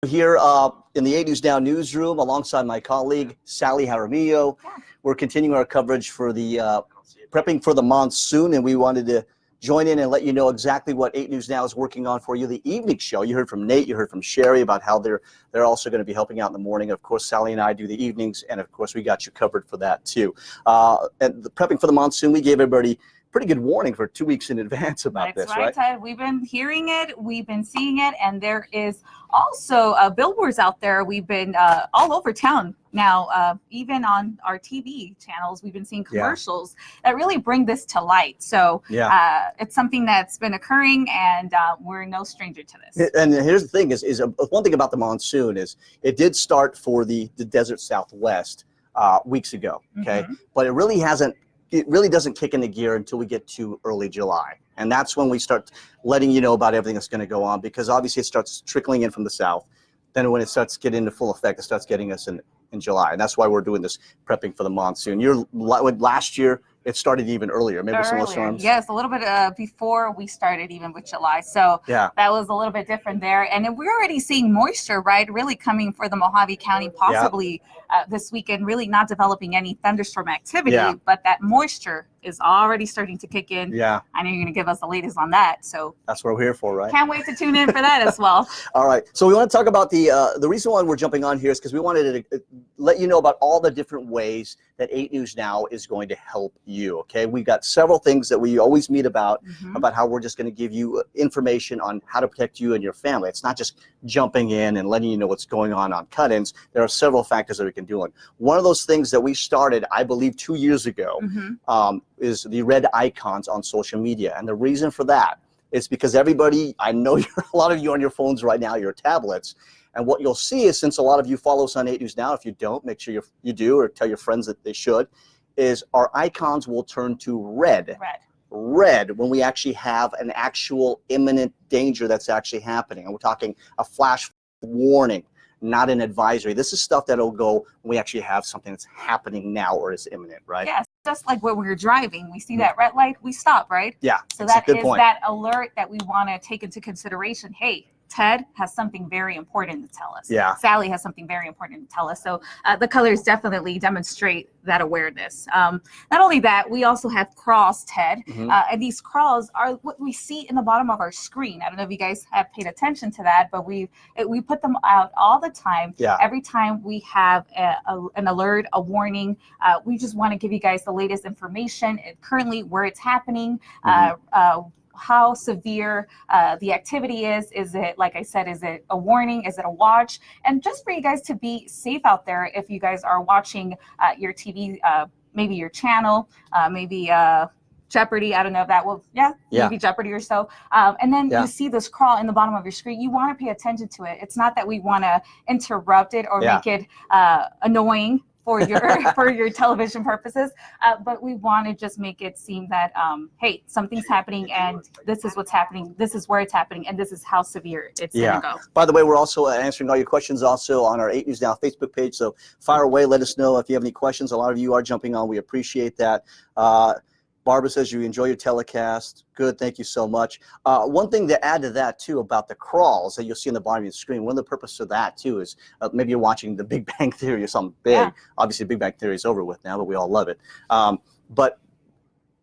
Here in the 8 News Now newsroom alongside my colleague, Sally Jaramillo. Yeah. We're continuing our coverage for the prepping for the monsoon, and we wanted to join in and let you know exactly what 8 News Now is working on for you. The evening show, you heard from Nate, you heard from Sherry about how they're also going to be helping out in the morning. Of course, Sally and I do the evenings, and of course, we got you covered for that too. And the prepping for the monsoon, we gave everybody pretty good warning for 2 weeks in advance about this, right? That's right, Ted. We've been hearing it, we've been seeing it, and there is also billboards out there. We've been all over town now, even on our TV channels, we've been seeing commercials that really bring this to light. So it's something that's been occurring, and we're no stranger to this. And here's the thing: is one thing about the monsoon is it did start for the desert Southwest weeks ago, okay, but it really hasn't. It really doesn't kick into gear until we get to early July. And that's when we start letting you know about everything that's going to go on, because obviously it starts trickling in from the south. Then when it starts getting into full effect, it starts getting us in July. And that's why we're doing this prepping for the monsoon. Last year, it started even earlier. Maybe some of the storms. Yes, a little bit before we started even with July. So that was a little bit different there. And we're already seeing moisture, right, really coming for the Mojave County possibly this weekend, really not developing any thunderstorm activity, but that moisture is already starting to kick in. I know you're going to give us the latest on that. So that's what we're here for, right? Can't wait to tune in for that as well. All right. So we want to talk about the reason why we're jumping on here is because we wanted to let you know about all the different ways that 8 News Now is going to help you. Okay, we've got several things that we always meet about how we're just going to give you information on how to protect you and your family. It's not just jumping in and letting you know what's going on cut-ins. There are several factors that we can do. And one of those things that we started, I believe, 2 years ago is the red icons on social media. And the reason for that is because everybody, I know a lot of you on your phones right now, your tablets, and what you'll see is, since a lot of you follow us on 8 News Now, if you don't, make sure you do, or tell your friends that they should, is our icons will turn to red when we actually have an actual imminent danger that's actually happening. And we're talking a flash warning, not an advisory. This is stuff that'll go when we actually have something that's happening now or is imminent, right? Yes, just like when we're driving, we see that red light, we stop, right? Yeah, so that is that alert that we want to take into consideration. Hey, Ted has something very important to tell us. Sally has something very important to tell us. So the colors definitely demonstrate that awareness. Not only that, we also have crawls, Ted. And these crawls are what we see in the bottom of our screen. I don't know if you guys have paid attention to that, but we put them out all the time. Every time we have an alert, a warning, we just want to give you guys the latest information, currently where it's happening, how severe the activity is. Is it, like I said, is it a warning? Is it a watch? And just for you guys to be safe out there, if you guys are watching your TV, maybe your channel, maybe Jeopardy, I don't know if that will, maybe Jeopardy or so. And then you see this crawl in the bottom of your screen. You want to pay attention to it. It's not that we want to interrupt it or make it annoying for your television purposes, but we want to just make it seem that hey, something's happening, and this is what's happening, this is where it's happening, and this is how severe it's gonna go. By the way, we're also answering all your questions also on our 8 News Now Facebook page, so fire away, let us know if you have any questions. A lot of you are jumping on, we appreciate that. Barbara says you enjoy your telecast. Good, thank you so much. One thing to add to that too about the crawls that you'll see on the bottom of your screen, one of the purposes of that too is maybe you're watching the Big Bang Theory or something big. Obviously Big Bang Theory is over with now, but we all love it. But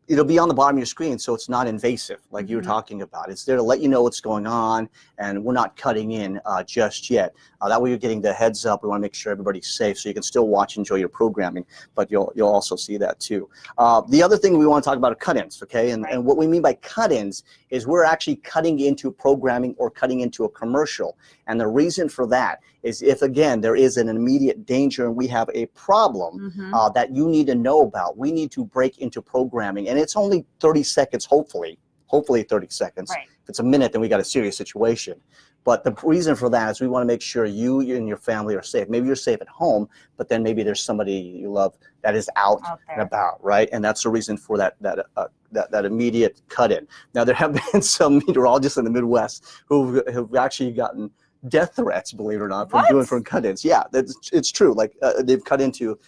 it'll be on the bottom of your screen, so it's not invasive like you were talking about. It's there to let you know what's going on, and we're not cutting in just yet. That way you're getting the heads up. We want to make sure everybody's safe, so you can still watch and enjoy your programming, but you'll also see that too. The other thing we want to talk about are cut-ins, okay? And what we mean by cut-ins is we're actually cutting into programming or cutting into a commercial. And the reason for that is if, again, there is an immediate danger and we have a problem that you need to know about, we need to break into programming. And it's only 30 seconds, hopefully 30 seconds. If it's a minute, then we got a serious situation. But the reason for that is we want to make sure you and your family are safe. Maybe you're safe at home, but then maybe there's somebody you love that is out and about, right? And that's the reason for that immediate cut-in. Now, there have been some meteorologists in the Midwest who've actually gotten death threats, believe it or not, from cut-ins. Yeah, it's true. Like they've cut into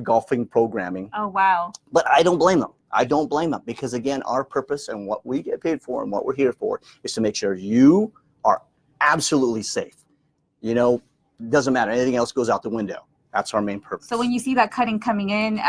golfing programming. Oh, wow. But I don't blame them. I don't blame them, because again, our purpose and what we get paid for and what we're here for is to make sure you are absolutely safe. you know, doesn't matter. Anything else goes out the window. That's our main purpose. So when you see that cutting coming in,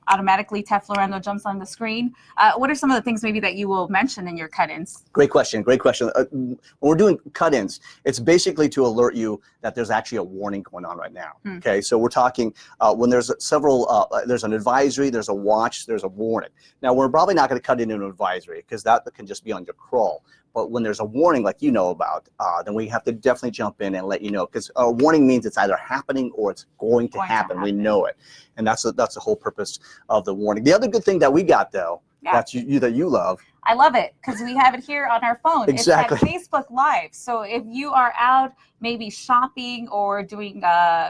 automatically Teflorando jumps on the screen. What are some of the things maybe that you will mention in your cut-ins? Great question. Great question. When we're doing cut-ins, it's basically to alert you that there's actually a warning going on right now. Okay, so we're talking when there's several, there's an advisory, there's a watch, there's a warning. Now we're probably not going to cut it into an advisory because that can just be on your crawl. But when there's a warning like you know about, then we have to definitely jump in and let you know, because a warning means it's either happening or it's going to happen. We know it, and that's the whole purpose of the warning. The other good thing that we got though, that's that you love. I love it because we have it here on our phone. Exactly. It's at Facebook Live. So if you are out maybe shopping or doing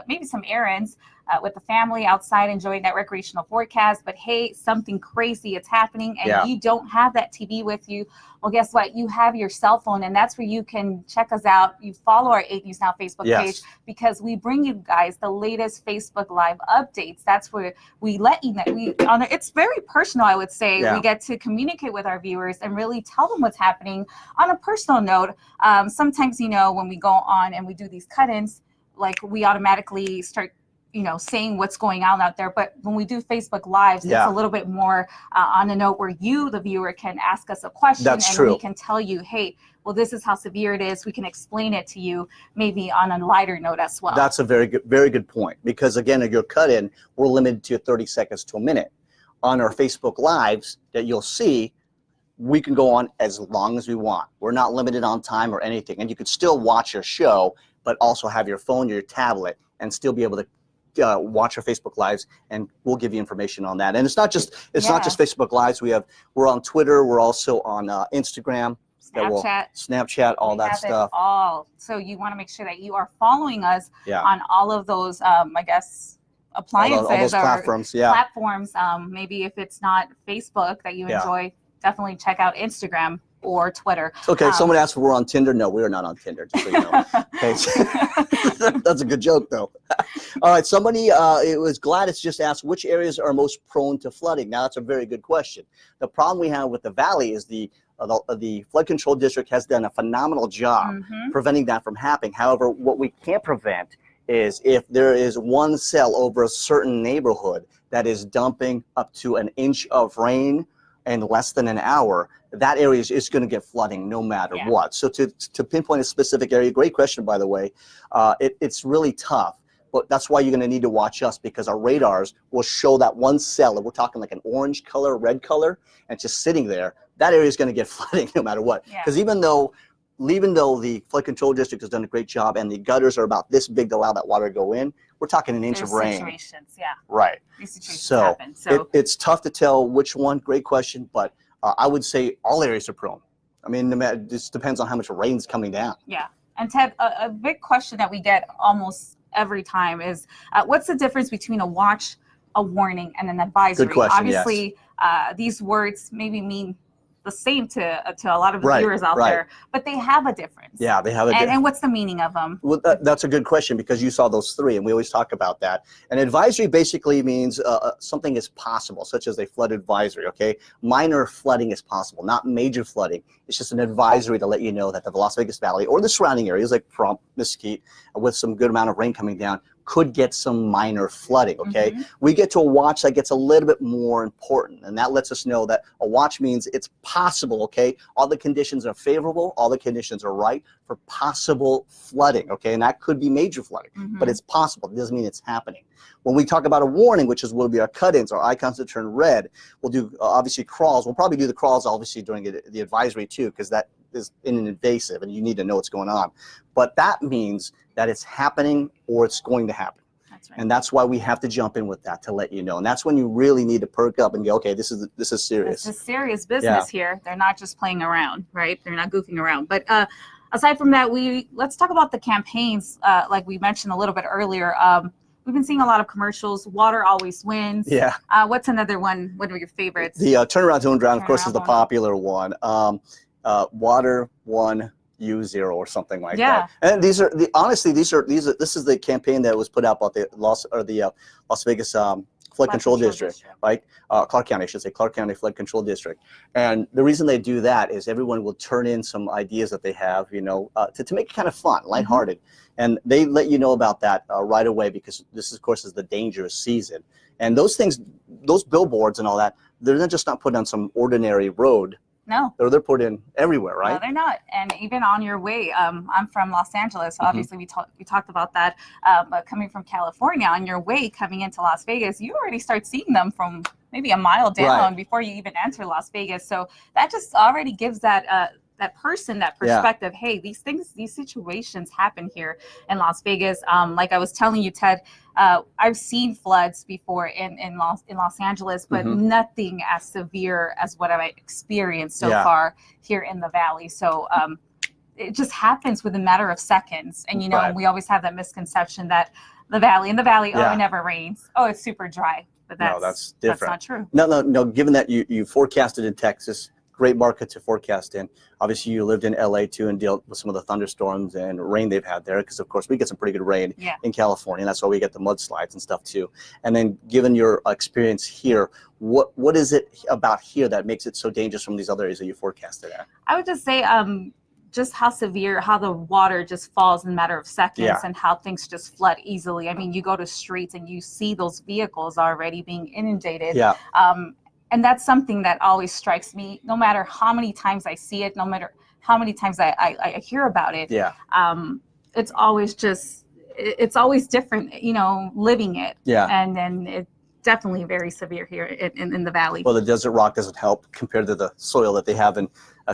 maybe some errands with the family outside enjoying that recreational forecast, but hey, something crazy is happening and you don't have that TV with you, well, guess what? You have your cell phone, and that's where you can check us out. You follow our 8 News Now Facebook page, because we bring you guys the latest Facebook Live updates. That's where we let you know. It's very personal, I would say. We get to communicate with our viewers and really tell them what's happening on a personal note. Sometimes, you know, when we go on and we do these cut-ins, like we automatically start saying what's going on out there. But when we do Facebook Lives, it's a little bit more on a note where you, the viewer, can ask us a question. We can tell you, hey, well, this is how severe it is. We can explain it to you maybe on a lighter note as well. That's a very good point. Because again, if you're cut in, we're limited to 30 seconds to a minute. On our Facebook Lives that you'll see, we can go on as long as we want. We're not limited on time or anything. And you can still watch your show, but also have your phone or your tablet and still be able to watch our Facebook Lives, and we'll give you information on that. And it's not just Facebook Lives. We're on Twitter. We're also on Instagram, Snapchat, all that stuff. So you want to make sure that you are following us on all of those, I guess, appliances all those platforms. Maybe if it's not Facebook that you enjoy, definitely check out Instagram or Twitter. Okay, someone asked if we're on Tinder. No, we are not on Tinder, just so you know. Okay, that's a good joke, though. All right, somebody, it was Gladys just asked, which areas are most prone to flooding? Now, that's a very good question. The problem we have with the valley is the flood control district has done a phenomenal job preventing that from happening. However, what we can't prevent is if there is one cell over a certain neighborhood that is dumping up to an inch of rain in less than an hour, that area is going to get flooding no matter what. So to pinpoint a specific area, great question, by the way, it's really tough. But that's why you're going to need to watch us, because our radars will show that one cell, and we're talking like an orange color, red color, and just sitting there, that area is going to get flooding no matter what. Because even though the flood control district has done a great job and the gutters are about this big to allow that water to go in, we're talking an inch of rain. Situations, right. These situations happen. So it's tough to tell which one. Great question, but I would say all areas are prone. I mean, it just depends on how much rain's coming down. Yeah. And Ted, a big question that we get almost every time is, what's the difference between a watch, a warning, and an advisory? Good question. Obviously, these words maybe mean the same to a lot of the viewers out there, but they have a difference. Yeah, they have a difference. And what's the meaning of them? Well, that's a good question, because you saw those three, and we always talk about that. An advisory basically means something is possible, such as a flood advisory, okay? Minor flooding is possible, not major flooding. It's just an advisory to let you know that the Las Vegas Valley or the surrounding areas like Pahrump, Mesquite, with some good amount of rain coming down, could get some minor flooding, okay? We get to a watch that gets a little bit more important, and that lets us know that a watch means it's possible, okay? All the conditions are favorable, all the conditions are right for possible flooding, okay? And that could be major flooding, but it's possible. It doesn't mean it's happening. When we talk about a warning, which will be our cut-ins, our icons that turn red, we'll do obviously crawls. We'll probably do the crawls obviously during the advisory too, because that is invasive and you need to know what's going on. But that means that it's happening or it's going to happen. That's right. And that's why we have to jump in with that to let you know. And that's when you really need to perk up and go, okay, this is serious. This is serious business here. They're not just playing around, right? They're not goofing around. But aside from that, let's talk about the campaigns. Like we mentioned a little bit earlier, we've been seeing a lot of commercials. Water always wins. Yeah. What's another one? One of your favorites? The turnaround, don't drown, of course, is the popular one. Water won, you zero, or something like that. And these are honestly, this is the campaign that was put out by the Las Vegas Flood Control District, right? Clark County, I should say, Clark County Flood Control District. And the reason they do that is everyone will turn in some ideas that they have, you know, to make it kind of fun, lighthearted. And they let you know about that right away, because this, of course, is the dangerous season. And those things, those billboards and all that, they're not just not put on some ordinary road. No. They're put in everywhere, right? No, they're not. And even on your way, I'm from Los Angeles, so obviously we talked about that. But coming from California, on your way coming into Las Vegas, you already start seeing them from maybe a mile down before you even enter Las Vegas. So that just already gives that that person that perspective. Hey, these things, these situations happen here in Las Vegas. Like I was telling you, Ted, I've seen floods before in Los Angeles, but nothing as severe as what I've experienced so far here in the Valley. So it just happens within a matter of seconds. And, you know, we always have that misconception that the Valley, oh, it never rains. Oh, it's super dry. But that's different. That's not true. No. Given that you forecasted in Texas, great market to forecast in. Obviously, you lived in LA too and dealt with some of the thunderstorms and rain they've had there, because of course we get some pretty good rain in California. That's why we get the mudslides and stuff too. And then, given your experience here, what is it about here that makes it so dangerous from these other areas that you forecasted at? I would just say just how severe, how the water just falls in a matter of seconds, and how things just flood easily. I mean, you go to streets and you see those vehicles already being inundated. And that's something that always strikes me, no matter how many times I see it, no matter how many times I hear about it. It's always different, you know, living it. And then it's definitely very severe here in the Valley. Well, the desert rock doesn't help compared to the soil that they have in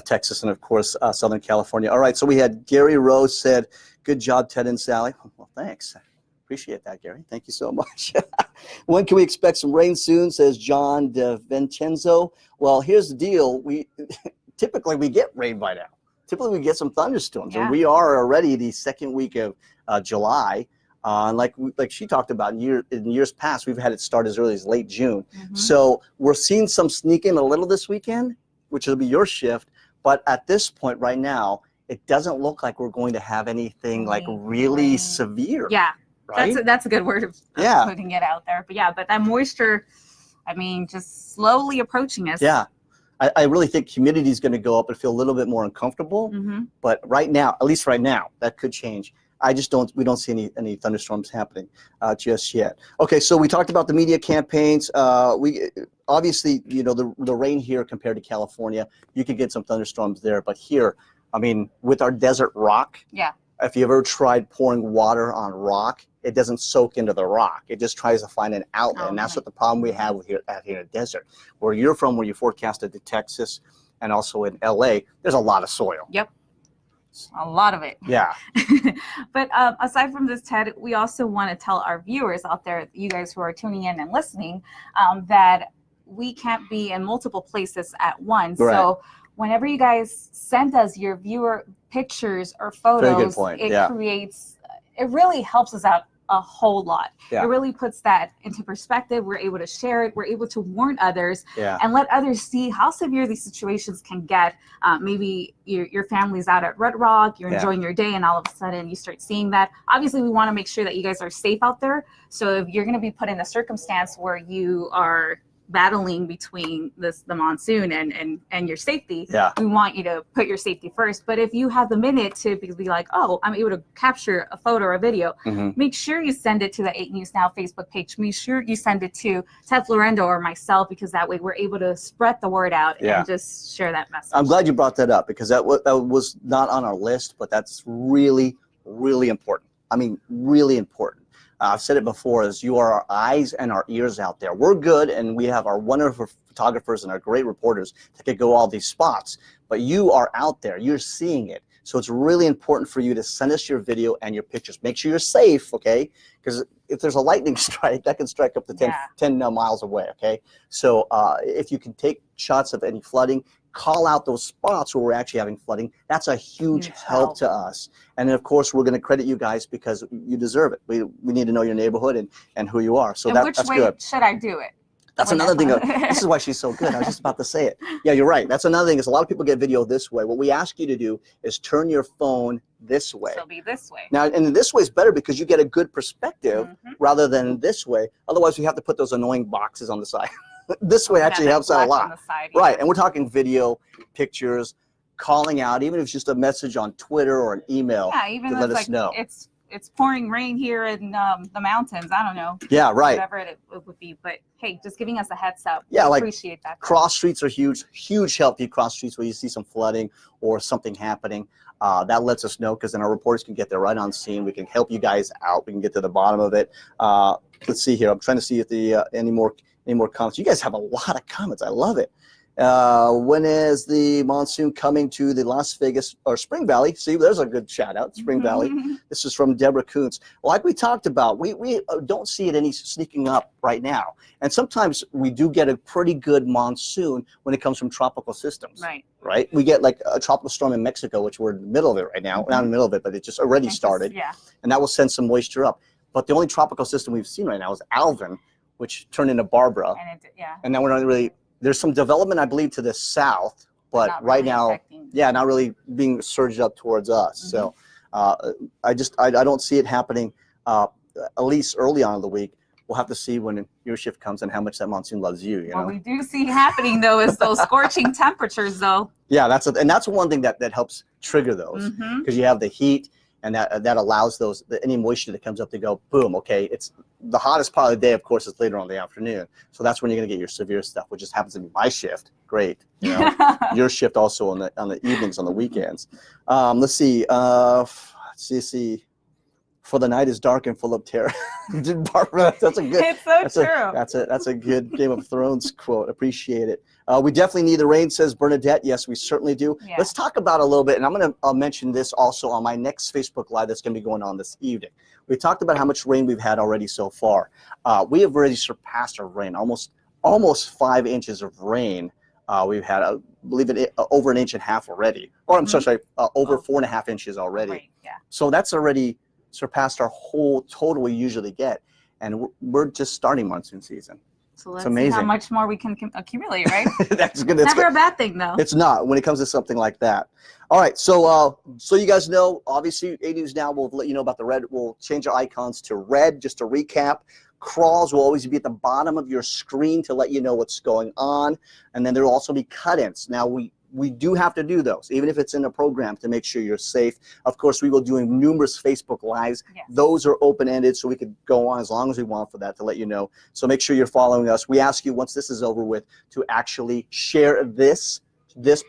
Texas and, of course, Southern California. All right, so we had Gary Rose said, good job, Ted and Sally. Well, thanks. Appreciate that, Gary. Thank you so much. When can we expect some rain soon, says John DeVincenzo. Well, here's the deal. Typically we get rain by now. Typically we get some thunderstorms. And we are already the second week of July. Like she talked about in years past, we've had it start as early as late June. So we're seeing some sneak in a little this weekend, which will be your shift. But at this point right now, it doesn't look like we're going to have anything like really severe. Right? That's a good word of putting it out there. But that moisture, I mean, just slowly approaching us. I really think humidity is going to go up and feel a little bit more uncomfortable. But right now, at least right now, that could change. We don't see any thunderstorms happening just yet. Okay, so we talked about the media campaigns. We obviously, you know, the rain here compared to California, you could get some thunderstorms there. But here, I mean, with our desert rock, if you ever tried pouring water on rock, it doesn't soak into the rock. It just tries to find an outlet, and that's what the problem we have here in the desert. Where you're from, where you forecasted to Texas, and also in LA, there's a lot of soil. A lot of it. But aside from this, Ted, we also want to tell our viewers out there, you guys who are tuning in and listening, that we can't be in multiple places at once. So whenever you guys send us your viewer pictures or photos, it really helps us out a whole lot. It really puts that into perspective. We're able to share it. We're able to warn others and let others see how severe these situations can get. Maybe your family's out at Red Rock, you're enjoying your day, and all of a sudden you start seeing that. Obviously, we want to make sure that you guys are safe out there. So if you're going to be put in a circumstance where you are battling between the monsoon and your safety, we want you to put your safety first. But if you have the minute to be like, oh, I'm able to capture a photo or a video, make sure you send it to the 8 News Now Facebook page. Make sure you send it to Ted Florendo or myself, because that way we're able to spread the word out and just share that message. I'm glad you brought that up, because that was not on our list, but that's really, really important. I mean, really important. I've said it before, as you are our eyes and our ears out there. We're good, and we have our wonderful photographers and our great reporters that could go all these spots. But you are out there. You're seeing it. So it's really important for you to send us your video and your pictures. Make sure you're safe, okay? Because if there's a lightning strike, that can strike up to 10 miles away, okay? So if you can take shots of any flooding, call out those spots where we're actually having flooding. That's a huge help to us. And then, of course, we're going to credit you guys because you deserve it. We need to know your neighborhood and who you are. So which way should I do it? That's another thing. This is why she's so good. I was just about to say it. Yeah, you're right. That's another thing is a lot of people get video this way. What we ask you to do is turn your phone this way. So be this way. Now, and this way is better because you get a good perspective rather than this way. Otherwise, you have to put those annoying boxes on the side. This way actually helps out a lot. Side, right, and we're talking video, pictures, calling out, even if it's just a message on Twitter or an email even to let us know. It's pouring rain here in the mountains. I don't know. Yeah, right. Whatever it would be. But hey, just giving us a heads up. Yeah, we like appreciate that. Cross streets are huge help. You cross streets where you see some flooding or something happening. That lets us know because then our reporters can get there right on scene. We can help you guys out. We can get to the bottom of it. Let's see here. I'm trying to see if the any more comments. You guys have a lot of comments. I love it. When is the monsoon coming to the Las Vegas or Spring Valley? See, there's a good shout out, Spring Valley. This is from Deborah Kuntz. Like we talked about, we don't see it any sneaking up right now. And sometimes we do get a pretty good monsoon when it comes from tropical systems. Right? We get like a tropical storm in Mexico, which we're in the middle of it right now. Not in the middle of it, but it just already started. And that will send some moisture up. But the only tropical system we've seen right now is Alvin, which turned into Barbara. And now we're not really... There's some development, I believe, to the south, but right now, not really being surged up towards us. So I don't see it happening, at least early on in the week. We'll have to see when your shift comes and how much that monsoon loves you. You know? What we do see happening, though, is those scorching temperatures, though. Yeah, that's one thing that helps trigger those because you have the heat. And that allows any moisture that comes up to go, boom, okay, it's the hottest part of the day, of course, is later on in the afternoon. So that's when you're going to get your severe stuff, which just happens to be my shift. Great. You know, your shift also on the evenings, on the weekends. Let's see. See. For the night is dark and full of terror. Barbara, that's a good. It's so true. That's a good Game of Thrones quote. Appreciate it. We definitely need the rain, says Bernadette. Yes, we certainly do. Yeah. Let's talk about a little bit, and I'm going to mention this also on my next Facebook Live that's going to be going on this evening. We talked about how much rain we've had already so far. We have already surpassed our rain, almost 5 inches of rain. We've had, I believe it, over 1.5 inches already. Or I'm sorry, over 4.5 inches already. Right, yeah. So that's already surpassed our whole total we usually get, and we're just starting monsoon season. So let's see how much more we can accumulate, right? That's good. Never a bad thing, though. It's not when it comes to something like that. All right, so you guys know, obviously, 8 News Now will let you know about the red. We'll change our icons to red, just to recap. Crawls will always be at the bottom of your screen to let you know what's going on, and then there will also be cut-ins. Now we do have to do those, even if it's in a program, to make sure you're safe. Of course, we will do numerous Facebook Lives. Yes. Those are open-ended, so we could go on as long as we want for that to let you know. So make sure you're following us. We ask you, once this is over with, to actually share this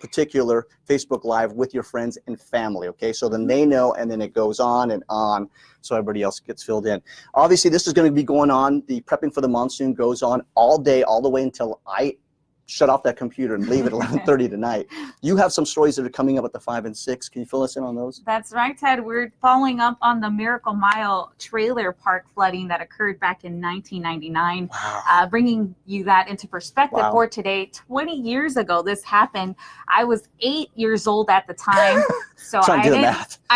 particular Facebook Live with your friends and family, okay? So then they know, and then it goes on and on, so everybody else gets filled in. Obviously, this is going to be going on. The prepping for the monsoon goes on all day, all the way until I shut off that computer and leave at 11:30 tonight. You have some stories that are coming up at the 5 and 6. Can you fill us in on those? That's right, Ted. We're following up on the Miracle Mile trailer park flooding that occurred back in 1999. Wow. Bringing you that into perspective for today. 20 years ago, this happened. I was 8 years old at the time, so I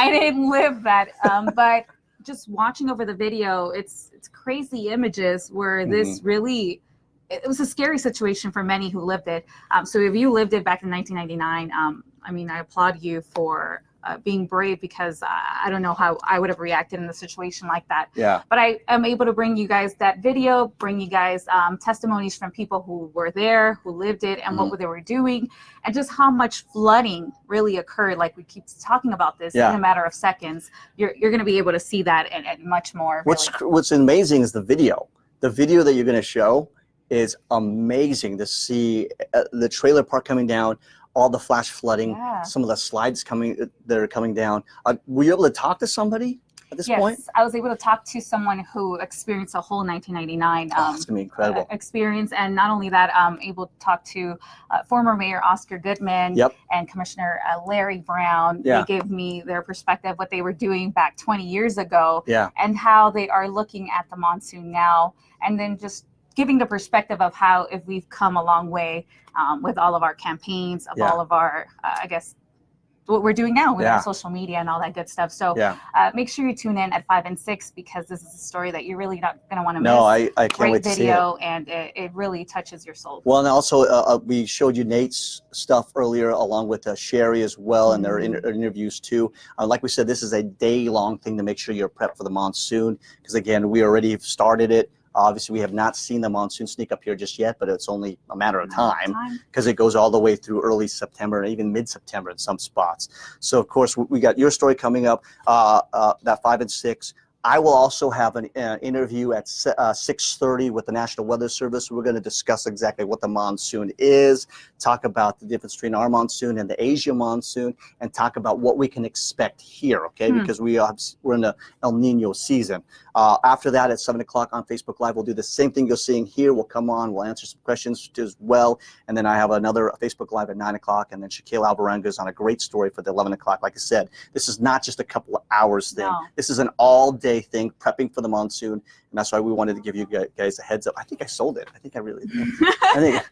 didn't live that. But just watching over the video, it's crazy images where this really. It was a scary situation for many who lived it. So if you lived it back in 1999, I mean, I applaud you for being brave, because I don't know how I would have reacted in a situation like that. Yeah. But I am able to bring you guys that video, bring you guys testimonies from people who were there, who lived it, and what they were doing, and just how much flooding really occurred. Like, we keep talking about this in a matter of seconds. You're going to be able to see that and much more. Really. What's amazing is the video. The video that you're going to show is amazing to see. The trailer park coming down, all the flash flooding, some of the slides that are coming down. Were you able to talk to somebody at this point? Yes, I was able to talk to someone who experienced a whole 1999 that's gonna be incredible experience, and not only that, able to talk to former Mayor Oscar Goodman and Commissioner Larry Brown. They gave me their perspective, what they were doing back 20 years ago, and how they are looking at the monsoon now, and then just giving the perspective of how, if we've come a long way with all of our campaigns, of all of our, I guess, what we're doing now with our social media and all that good stuff. So make sure you tune in at 5 and 6 because this is a story that you're really not going to want to miss. No, I can't Great wait to see it. video, and it really touches your soul. Well, and also we showed you Nate's stuff earlier, along with Sherry as well, and their interviews too. Like we said, this is a day-long thing to make sure you're prepped for the monsoon, because again, we already started it. Obviously, we have not seen the monsoon sneak up here just yet, but it's only a matter of time because it goes all the way through early September and even mid-September in some spots. So, of course, we got your story coming up, that 5 and 6. I will also have an interview at 6:30 with the National Weather Service. We're going to discuss exactly what the monsoon is, talk about the difference between our monsoon and the Asia monsoon, and talk about what we can expect here, okay? Because we're in the El Nino season. After that, at 7 o'clock on Facebook Live, we'll do the same thing you're seeing here. We'll come on, we'll answer some questions as well. And then I have another Facebook Live at 9 o'clock, and then Shaquille Alvarenga is on a great story for the 11 o'clock. Like I said, this is not just a couple of hours thing. No. This is an all-day thing, prepping for the monsoon, and that's why we wanted to give you guys a heads up. I think I sold it. I think I really did. I think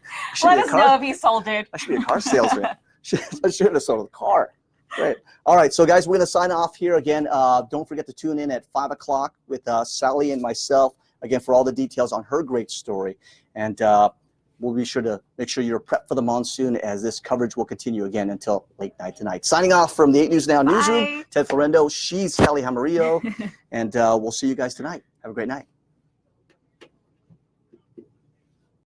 let us know if you sold it. I should be a car salesman. I should have sold a car. Great. All right, so guys, we're going to sign off here again. Don't forget to tune in at 5 o'clock with Sally and myself, again, for all the details on her great story. And we'll be sure to make sure you're prepped for the monsoon, as this coverage will continue again until late night tonight. Signing off from the 8 News Now newsroom, Ted Florendo. She's Kelly Hamarillo, and we'll see you guys tonight. Have a great night.